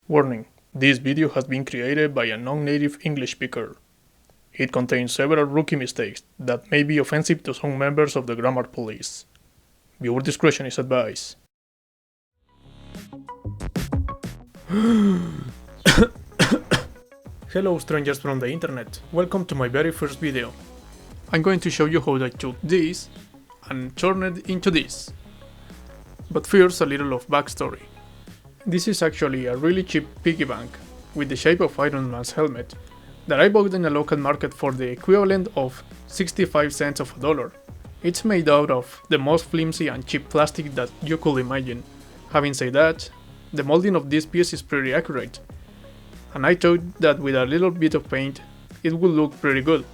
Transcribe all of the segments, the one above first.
Warning: this video has been created by a non-native English speaker. It contains several rookie mistakes that may be offensive to some members of the grammar police. Viewer discretion is advised. Hello strangers from the internet, welcome to my very first video. I'm going to show you how I took this and turned it into this. But first a little of backstory. This is actually a really cheap piggy bank with the shape of Ironman's helmet that I bought in a local market for the equivalent of 65 cents of a dollar. It's made out of the most flimsy and cheap plastic that you could imagine. Having said that, the molding of this piece is pretty accurate, and I thought that with a little bit of paint it would look pretty good.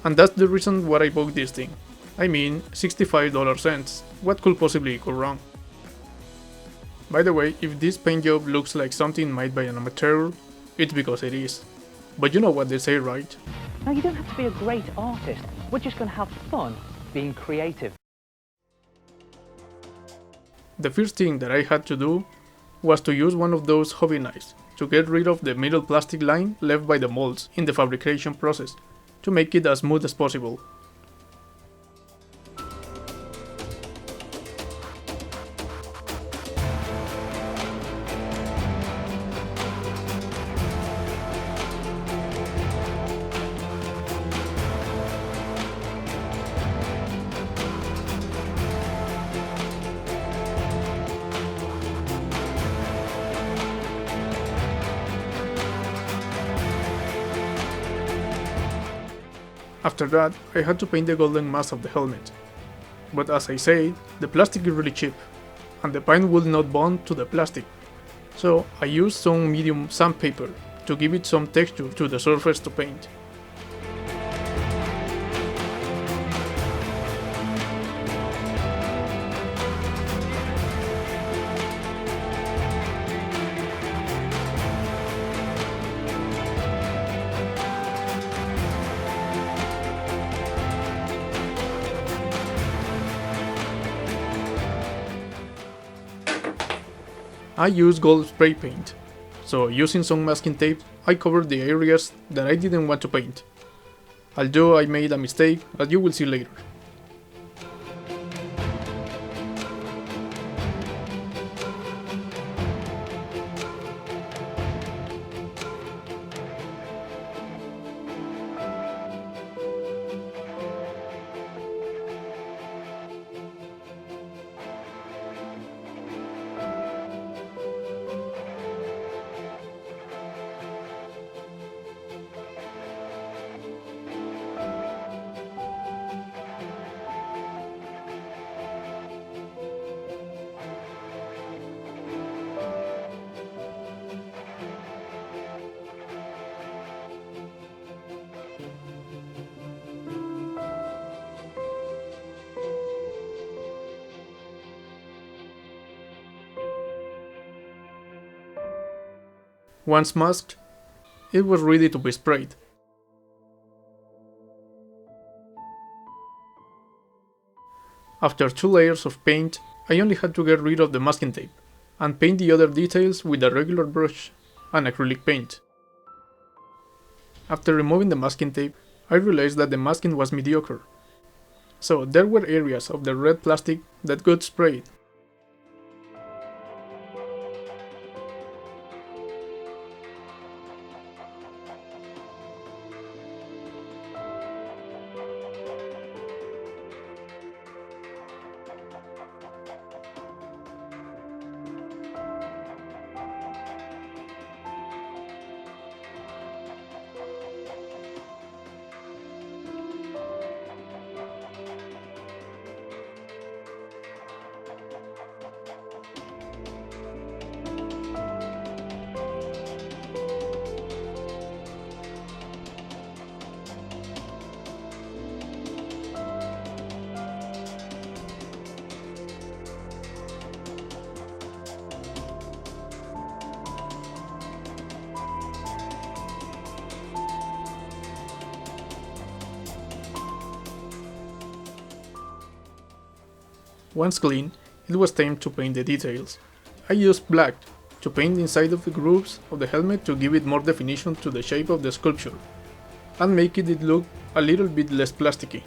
And that's the reason why I bought this thing. I mean, $65 what could possibly go wrong? By the way, if this paint job looks like something made by an amateur, it's because it is. But you know what they say, right? Now, you don't have to be a great artist. We're just going to have fun being creative. The first thing that I had to do was to use one of those hobby knives to get rid of the middle plastic line left by the molds in the fabrication process to make it as smooth as possible. After that, I had to paint the golden mask of the helmet. But as I said, the plastic is really cheap, and the paint will not bond to the plastic. So I used some medium sandpaper to give it some texture to the surface to paint. I use gold spray paint, so using some masking tape, I covered the areas that I didn't want to paint. Although I made a mistake, as you will see later. Once masked, it was ready to be sprayed. After 2 layers of paint, I only had to get rid of the masking tape and paint the other details with a regular brush and acrylic paint. After removing the masking tape, I realized that the masking was mediocre, so there were areas of the red plastic that got sprayed. Once clean, it was time to paint the details. I used black to paint inside of the grooves of the helmet to give it more definition to the shape of the sculpture, and make it look a little bit less plasticky.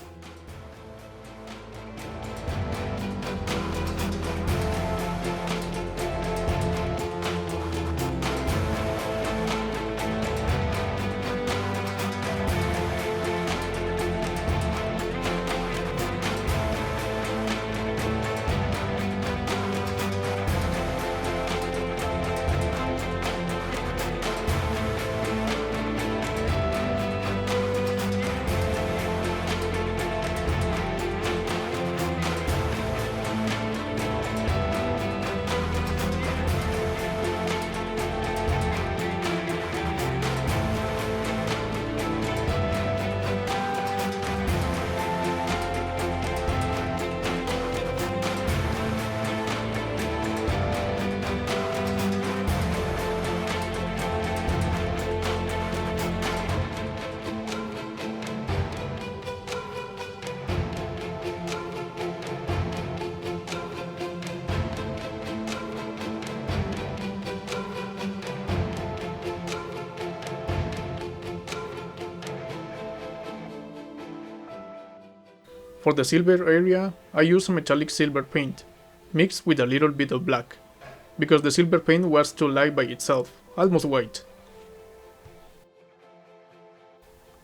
For the silver area, I used a metallic silver paint, mixed with a little bit of black, because the silver paint was too light by itself, almost white.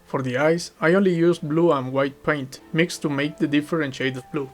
For the eyes, I only used blue and white paint, mixed to make the different shade of blue.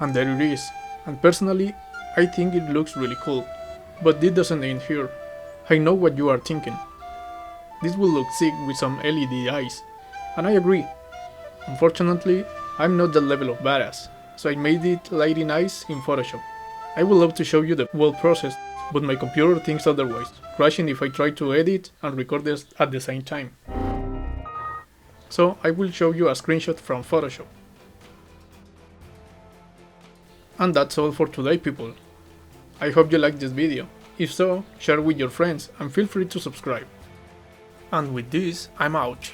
And there it is, and personally, I think it looks really cool. But this doesn't end here. I know what you are thinking. This will look sick with some LED eyes, and I agree. Unfortunately, I'm not that level of badass, so I made it lighting eyes in Photoshop. I would love to show you the whole process, but my computer thinks otherwise, crashing if I try to edit and record this at the same time. So I will show you a screenshot from Photoshop. And that's all for today, people. I hope you liked this video. If so, share with your friends and feel free to subscribe. And with this, I'm out.